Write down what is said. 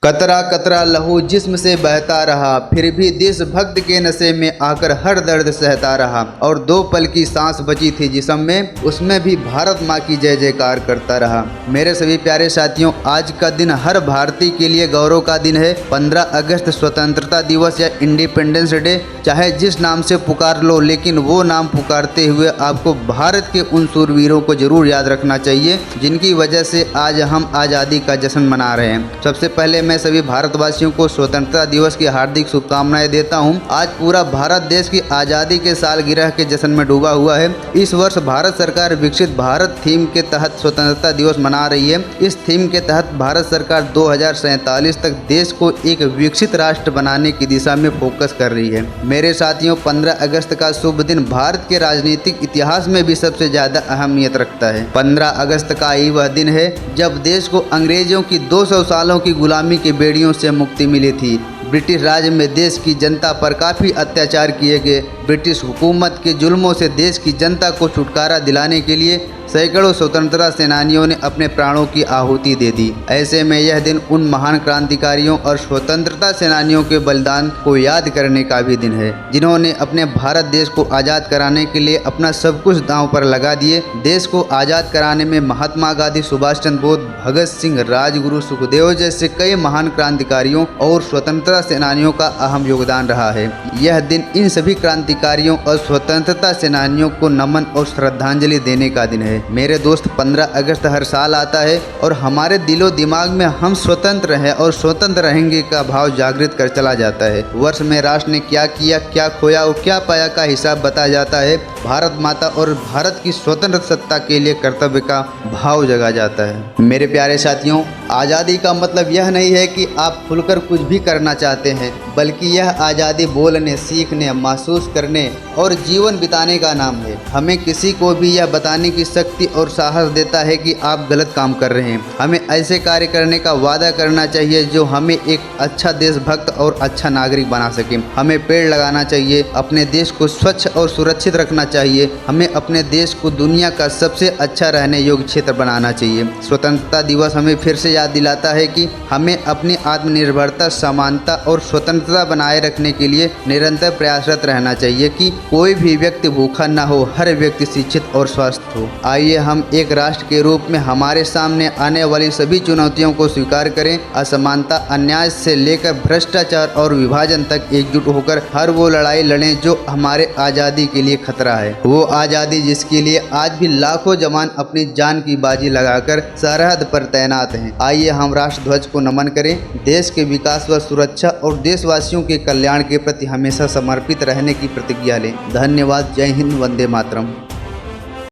कतरा कतरा लहू जिस्म से बहता रहा, फिर भी देशभक्त के नशे में आकर हर दर्द सहता रहा। और 2 पल की सांस बची थी जिस्म में, उसमें भी भारत माँ की जय जयकार करता रहा। मेरे सभी प्यारे साथियों, आज का दिन हर भारतीय के लिए गौरव का दिन है। 15 अगस्त स्वतंत्रता दिवस या इंडिपेंडेंस डे, चाहे जिस नाम से पुकार लो, लेकिन वो नाम पुकारते हुए आपको भारत के उन शूरवीरों को जरूर याद रखना चाहिए जिनकी वजह से आज हम आज़ादी का जश्न मना रहे हैं। सबसे पहले मैं सभी भारतवासियों को स्वतंत्रता दिवस की हार्दिक शुभकामनाएं देता हूं। आज पूरा भारत देश की आज़ादी के सालगिरह के जश्न में डूबा हुआ है। इस वर्ष भारत सरकार विकसित भारत थीम के तहत स्वतंत्रता दिवस मना रही है। इस थीम के तहत भारत सरकार 2047 तक देश को एक विकसित राष्ट्र बनाने की दिशा में फोकस कर रही है। मेरे साथियों, 15 अगस्त का शुभ दिन भारत के राजनीतिक इतिहास में भी सबसे ज्यादा अहमियत रखता है। 15 अगस्त का ही वह दिन है जब देश को अंग्रेजों की 200 सालों की गुलामी की बेड़ियों से मुक्ति मिली थी। ब्रिटिश राज में देश की जनता पर काफ़ी अत्याचार किए गए। ब्रिटिश हुकूमत के जुल्मों से देश की जनता को छुटकारा दिलाने के लिए सैकड़ों स्वतंत्रता सेनानियों ने अपने प्राणों की आहुति दे दी। ऐसे में यह दिन उन महान क्रांतिकारियों और स्वतंत्रता सेनानियों के बलिदान को याद करने का भी दिन है, जिन्होंने अपने भारत देश को आज़ाद कराने के लिए अपना सब कुछ दांव पर लगा दिए। देश को आज़ाद कराने में महात्मा गांधी, सुभाष चंद्र बोस, भगत सिंह, राजगुरु, सुखदेव जैसे कई महान क्रांतिकारियों और स्वतंत्रता सेनानियों का अहम योगदान रहा है। यह दिन इन सभी क्रांतिकारियों और स्वतंत्रता सेनानियों को नमन और श्रद्धांजलि देने का दिन है। मेरे दोस्त, 15 अगस्त हर साल आता है और हमारे दिलो दिमाग में हम स्वतंत्र हैं और स्वतंत्र रहेंगे का भाव जागृत कर चला जाता है। वर्ष में राष्ट्र ने क्या किया, क्या खोया और क्या पाया का हिसाब बताया जाता है। भारत माता और भारत की स्वतंत्र सत्ता के लिए कर्तव्य का भाव जगा जाता है। मेरे प्यारे साथियों, आज़ादी का मतलब यह नहीं है कि आप खुलकर कुछ भी करना चाहते हैं, बल्कि यह आज़ादी बोलने, सीखने, महसूस करने और जीवन बिताने का नाम है। हमें किसी को भी यह बताने की शक्ति और साहस देता है कि आप गलत काम कर रहे हैं। हमें ऐसे कार्य करने का वादा करना चाहिए जो हमें एक अच्छा देशभक्त और अच्छा नागरिक बना सके। हमें पेड़ लगाना चाहिए, अपने देश को स्वच्छ और सुरक्षित रखना चाहिए। हमें अपने देश को दुनिया का सबसे अच्छा रहने योग्य क्षेत्र बनाना चाहिए। स्वतंत्रता दिवस हमें फिर से याद दिलाता है कि हमें अपनी आत्मनिर्भरता, समानता और स्वतंत्रता बनाए रखने के लिए निरंतर प्रयासरत रहना चाहिए कि कोई भी व्यक्ति भूखा न हो, हर व्यक्ति शिक्षित और स्वस्थ हो। आइए हम एक राष्ट्र के रूप में हमारे सामने आने वाली सभी चुनौतियों को स्वीकार करें। असमानता, अन्याय से लेकर भ्रष्टाचार और विभाजन तक एकजुट होकर हर वो लड़ाई लड़ें जो हमारे आज़ादी के लिए खतरा है। वो आज़ादी जिसके लिए आज भी लाखों जवान अपनी जान की बाजी लगाकर सरहद पर तैनात हैं। आइए हम राष्ट्र ध्वज को नमन करें, देश के विकास व सुरक्षा और देशवासियों के कल्याण के प्रति हमेशा समर्पित रहने की प्रतिज्ञा लें। धन्यवाद। जय हिंद। वंदे मातरम।